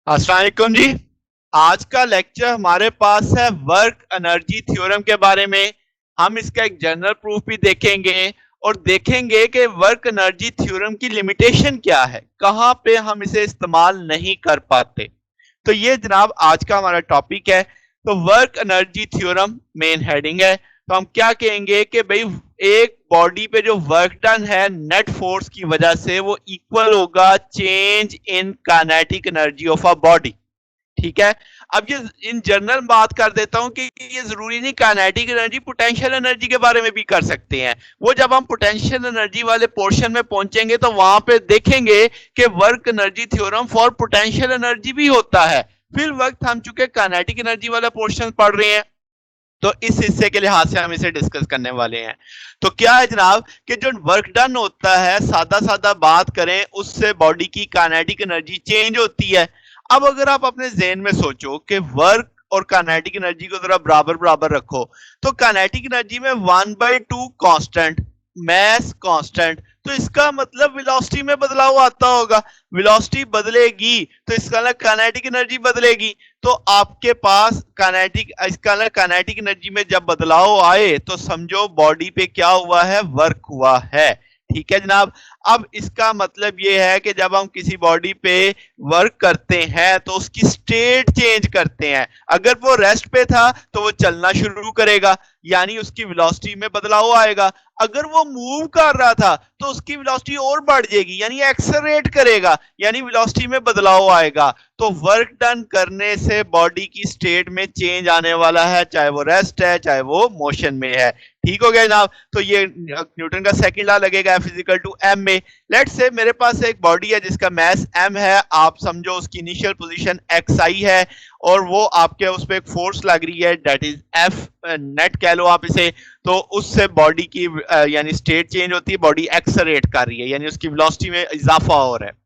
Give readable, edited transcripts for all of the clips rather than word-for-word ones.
अस्सलाम वालेकुम जी। आज का लेक्चर हमारे पास है वर्क एनर्जी थ्योरम के बारे में। हम इसका एक जनरल प्रूफ भी देखेंगे और देखेंगे कि वर्क एनर्जी थ्योरम की लिमिटेशन क्या है, कहां पे हम इसे इस्तेमाल नहीं कर पाते। तो ये जनाब आज का हमारा टॉपिक है। तो work energy theorem main heading है। तो हम क्या कहेंगे कि भाई एक बॉडी पे जो वर्क डन है नेट फोर्स की वजह से वो इक्वल होगा change in kinetic energy of a body. ठीक है। अब ये इन जनरल बात कर देता हूं कि ये जरूरी नहीं, काइनेटिक एनर्जी पोटेंशियल एनर्जी के बारे में भी कर सकते हैं। वो जब हम पोटेंशियल एनर्जी वाले पोर्शन में पहुंचेंगे तो वहां पे देखेंगे कि work energy theorem for potential energy भी होता है। फिर वक्त हम चुके काइनेटिक एनर्जी वाला पोर्शन पढ़ रहे हैं, तो इस हिस्से के लिहाज से हम इसे डिस्कस करने वाले हैं। तो क्या है जनाब कि जो वर्क डन होता है, सादा सादा बात करें, उससे बॉडी की काइनेटिक एनर्जी चेंज होती है। अब अगर आप अपने ज़हन में सोचो कि वर्क और काइनेटिक एनर्जी को जरा बराबर बराबर रखो, तो काइनेटिक एनर्जी में 1/2 कांस्टेंट, मैस कांस्टेंट, तो इसका मतलब वेलोसिटी में बदलाव आता होगा। वेलोसिटी बदलेगी तो इसका काइनेटिक एनर्जी बदलेगी। तो आपके पास काइनेटिक एनर्जी में जब बदलाव आए तो समझो बॉडी पे क्या हुआ है, वर्क हुआ है। ठीक है जनाब। अब इसका मतलब ये है कि जब हम किसी बॉडी पे वर्क करते हैं तो उसकी स्टेट चेंज करते हैं। अगर वो रेस्ट पे था तो वो चलना शुरू करेगा, यानी उसकी वेलोसिटी में बदलाव आएगा। अगर वो मूव कर रहा था तो उसकी वेलोसिटी और बढ़ जाएगी, यानी एक्सेलरेट करेगा, यानी वेलोसिटी में बदलाव आएगा। तो वर्क डन करने से बॉडी की स्टेट में चेंज आने वाला है, चाहे वो रेस्ट है चाहे वो मोशन में है। ठीक हो गया जनाब। तो ये न्यूटन का सेकंड लॉ लगेगा, F is equal to M में। लेट्स से मेरे पास एक बॉडी है जिसका मैस m है, आप समझो उसकी इनिशियल पोजीशन xi है और वो आपके उस पर एक फोर्स लग रही है, दैट इज F नेट कह लो आप इसे। तो उससे बॉडी की यानी स्टेट चेंज होती है, बॉडी एक्सेलरेट कर रही है, यानी उसकी वेलोसिटी में इजाफा हो रहा है।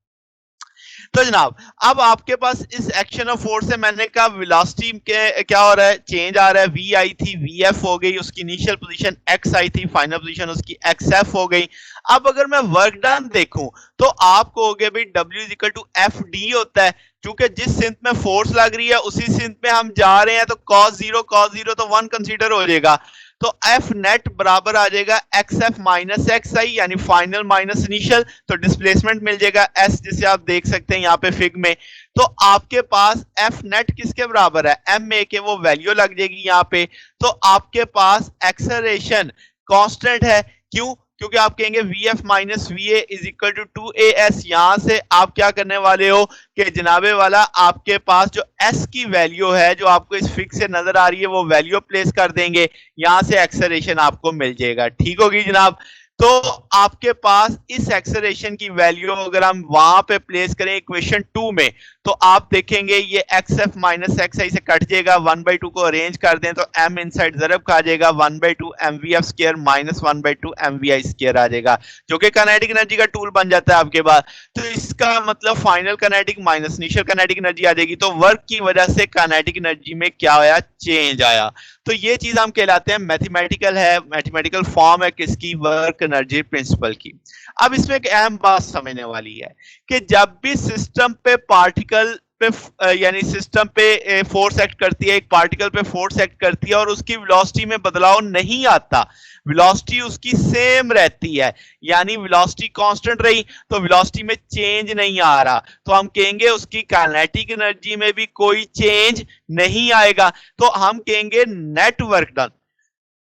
तो जनाब अब आपके पास इस एक्शन ऑफ फोर्स से मैंने कहा वेलोसिटी के क्या हो रहा है, चेंज आ रहा है। वी आई थी वी एफ हो गई, उसकी इनिशियल पोजीशन एक्स आई थी, फाइनल पोजीशन उसकी एक्स एफ हो गई। अब अगर मैं वर्क डन देखूं तो आप कहोगे भाई W is equal to F D होता है, क्योंकि जिस सिंथ में फोर्स लग रही है उसी सिंथ में हम जा रहे हैं, तो cos 0 तो 1 कंसीडर हो जाएगा। तो एफ नेट बराबर आ जाएगा एक्स एफ माइनस एक्स आई, यानी फाइनल माइनस इनिशियल। तो डिस्प्लेसमेंट मिल जाएगा एस, जिसे आप देख सकते हैं यहाँ पे फिग में। तो आपके पास एफ नेट किसके बराबर है, एम ए के, वो वैल्यू लग जाएगी यहाँ पे। तो आपके पास एक्सेलरेशन कांस्टेंट है। क्यों? क्योंकि आप कहेंगे V F minus V A is equal to 2as। यहां से आप क्या करने वाले हो कि जनाबे वाला आपके पास जो s की वैल्यू है जो आपको इस फिक्स से नजर आ रही है वो वैल्यू प्लेस कर देंगे, यहां से एक्सेलरेशन आपको मिल जाएगा। ठीक होगी जनाब। तो आपके पास इस एक्सेलरेशन की वैल्यू अगर हम वहां पे प्लेस करें इक्वेशन 2 में, तो आप देखेंगे ये एक्स एफ माइनस एक्स आई से कट जाएगा, 1/2 को अरेंज कर दें तो m इनसाइड जरब खा जाएगा, 1/2 mvf square minus 1/2 mvi square आ जाएगा, जो कि काइनेटिक एनर्जी का टूल बन जाता है आपके पास। तो इसका मतलब final kinetic minus initial kinetic energy आ जाएगी। तो वर्क की वजह से काइनेटिक एनर्जी में क्या आया, चेंज आया। तो ये चीज हम कहलाते हैं मैथमेटिकल है, मैथमेटिकल फॉर्म है किसकी, वर्क एनर्जी प्रिंसिपल की। अब इसमें एक अहम बात समझने वाली है कि जब भी सिस्टम पे पार्टिकल पे यानी सिस्टम पे फोर्स एक्ट करती है, एक पार्टिकल पे फोर्स एक्ट करती है और उसकी वेलोसिटी में बदलाव नहीं आता, वेलोसिटी उसकी सेम रहती है, यानी वेलोसिटी कांस्टेंट रही, तो वेलोसिटी में चेंज नहीं आ रहा, तो हम कहेंगे उसकी काइनेटिक एनर्जी में भी कोई चेंज नहीं आएगा। तो हम कहेंगे नेट वर्क डन,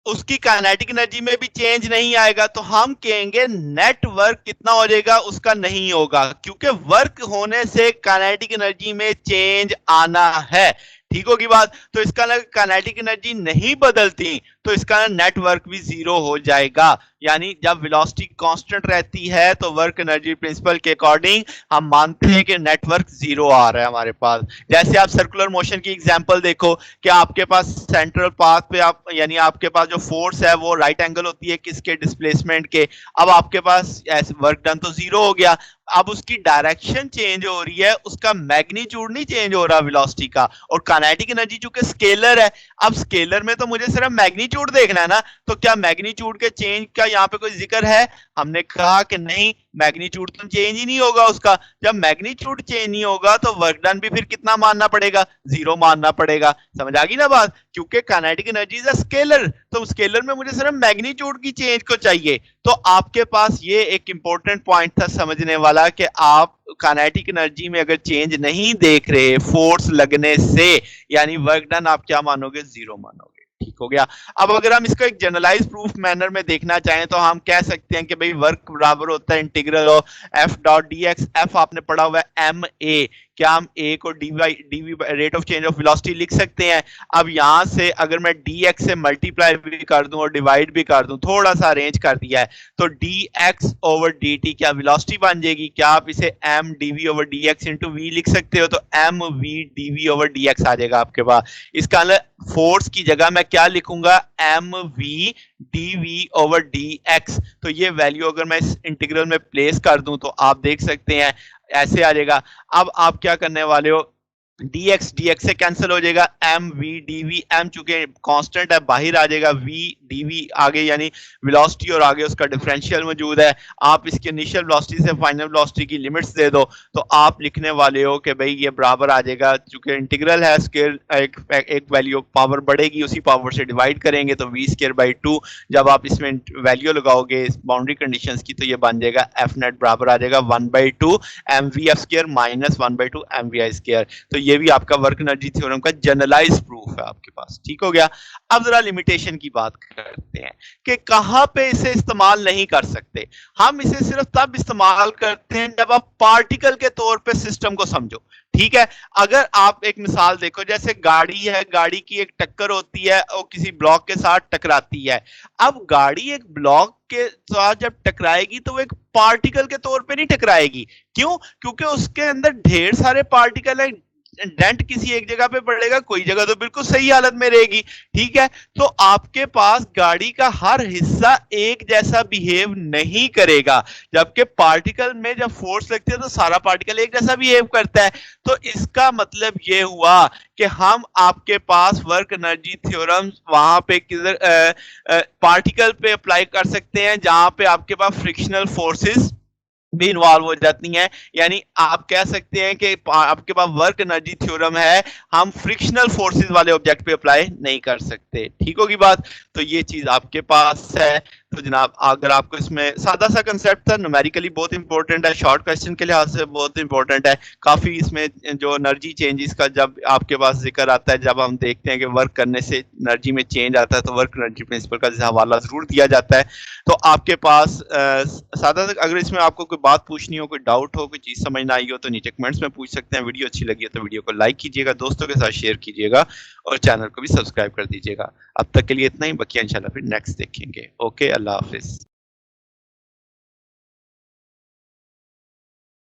उसकी काइनेटिक एनर्जी में भी चेंज नहीं आएगा, तो हम कहेंगे नेट वर्क कितना हो जाएगा, उसका नहीं होगा, क्योंकि वर्क होने से काइनेटिक एनर्जी में चेंज आना है। ठीक होगी बात। तो इसका काइनेटिक एनर्जी नहीं बदलती तो इसका नेटवर्क भी जीरो हो जाएगा, यानी जब वेलोसिटी कांस्टेंट रहती है तो वर्क एनर्जी प्रिंसिपल के अकॉर्डिंग हम मानते हैं कि नेटवर्क जीरो आ रहा है हमारे पास। जैसे आप सर्कुलर मोशन की एग्जांपल देखो कि आपके पास सेंट्रल पाथ पे आप यानी आपके पास जो फोर्स है वो राइट एंगल होती है किसके, डिस्प्लेसमेंट के। अब आपके पास वर्क डन तो जीरो हो गया, अब उसकी डायरेक्शन चेंज हो रही है, उसका मैग्नीट्यूड नहीं चेंज हो रहा वेलोसिटी का। और काइनेटिक एनर्जी चूंकि स्केलर है, अब स्केलर में तो मुझे सिर्फ मैग्नीट्यूड देखना है ना, तो क्या मैग्नीट्यूड के चेंज का यहाँ पे कोई जिक्र है? हमने कहा कि नहीं, मैग्नीट्यूड तो चेंज ही नहीं होगा उसका। जब मैग्नीट्यूड चेंज नहीं होगा तो वर्क डन भी फिर कितना मानना पड़ेगा, 0 मानना पड़ेगा। समझ आ गई ना बात, क्योंकि kinetic energy is a scalar, तो स्केलर में मुझे सिर्फ मैग्नीट्यूड की चेंज को चाहिए। तो आपके पास ये एक इंपॉर्टेंट पॉइंट था समझने वाला कि आप काइनेटिक एनर्जी में अगर चेंज नहीं देख रहे फोर्स लगने से, यानी वर्क डन आप क्या मानोगे, 0 मानोगे। ठीक हो गया। अब अगर हम इसको एक जनरलाइज प्रूफ मैनर में देखना चाहें तो हम कह सकते हैं कि भाई वर्क बराबर होता है integral of F dot D x. F आपने पढ़ा हुआ है एम ए, क्या हम ए को DV rate of change of velocity लिख सकते हैं। अब यहां से अगर मैं डी एक्स से मल्टीप्लाई भी कर दूं और डिवाइड भी कर दूं, थोड़ा सा अरेंज कर दिया है, तो D X over D T क्या वेलोसिटी बन जाएगी। क्या आप इसे M D V over D X into V लिख सकते हो, तो M V DV over D X आ जाएगा आपके पास। इसका मतलब फोर्स की जगह मैं क्या लिखूंगा, M V DV over D X. तो ये वैल्यू अगर मैं इस इंटीग्रल में प्लेस कर दूं तो आप देख सकते हैं ऐसे आ जाएगा। अब आप क्या करने वाले हो, dx dx से कैंसिल हो जाएगा, M V D V, M चूंकि कांस्टेंट है बाहर आ जाएगा, वी डी वी आगे यानी वेलोसिटी और आगे उसका डिफरेंशियल मौजूद है। आप इसके इनिशियल वेलोसिटी से फाइनल वेलोसिटी की लिमिट्स दे दो, तो आप लिखने वाले हो कि भाई ये बराबर आ जाएगा, चूंकि इंटीग्रल है स्केल एक वैल्यू पावर बढ़ेगी उसी पावर से डिवाइड करेंगे तो वी स्केयर बाई 2। जब आप इसमें वैल्यू लगाओगे इस बाउंड्री कंडीशंस की तो ये बन जाएगा एफ नेट बराबर आ जाएगा 1/2 M V F square minus 1/2 M V I square. तो ये भी आपका वर्क एनर्जी थ्योरम का जनरलाइज प्रूफ है आपके पास। ठीक हो गया। अब जरा लिमिटेशन की बात करते हैं कि कहां पे इसे इस्तेमाल नहीं कर सकते। हम इसे सिर्फ तब इस्तेमाल करते हैं जब आप पार्टिकल के तौर पे सिस्टम को समझो। ठीक है, अगर आप एक मिसाल देखो, जैसे गाड़ी है, गाड़ी की एक टक्कर होती है और किसी ब्लॉक के साथ टकराती है। अब गाड़ी एक ब्लॉक के साथ जब टकराएगी तो वो एक पार्टिकल के तौर पे नहीं टकराएगी। क्यों? क्योंकि उसके अंदर ढेर सारे पार्टिकल है, डेंट किसी एक जगह पे पड़ेगा, कोई जगह तो बिल्कुल सही हालत में रहेगी। ठीक है, तो आपके पास गाड़ी का हर हिस्सा एक जैसा बिहेव नहीं करेगा, जबकि पार्टिकल में जब फोर्स लगती है तो सारा पार्टिकल एक जैसा बिहेव करता है। तो इसका मतलब ये हुआ कि हम आपके पास वर्क एनर्जी थ्योरम वहां पे किधर पार्टिकल पे अप्लाई कर सकते हैं जहां पे आपके पास फ्रिक्शनल फोर्सेस भी इन्वॉल्व हो जाती हैं। यानी आप कह सकते हैं कि आपके पास वर्क एनर्जी थ्योरम है, हम फ्रिक्शनल फोर्सेस वाले ऑब्जेक्ट पे अप्लाई नहीं कर सकते। ठीक होगी बात। तो ये चीज आपके पास है। तो जनाब अगर आपको इसमें सादा सा कंसेप्ट था, न्यूमेरिकली बहुत इंपॉर्टेंट है, शॉर्ट क्वेश्चन के लिहाज से बहुत इंपॉर्टेंट है। काफी इसमें जो एनर्जी चेंजेस का जब आपके पास जिक्र आता है, जब हम देखते हैं कि वर्क करने से एनर्जी में चेंज आता है तो वर्क एनर्जी प्रिंसिपल का हवाला जरूर दिया जाता है। तो आपके पास सादा अगर इसमें आपको कोई बात पूछनी हो, कोई डाउट हो, कोई चीज समझ ना आई हो तो नीचे कमेंट्स में पूछ सकते हैं। वीडियो अच्छी लगी है तो वीडियो को लाइक कीजिएगा, दोस्तों के साथ शेयर कीजिएगा और चैनल को भी सब्सक्राइब कर दीजिएगा। अब तक के लिए इतना ही, बाकी इंशाल्लाह फिर नेक्स्ट देखेंगे। ओके, अल्लाह हाफिज।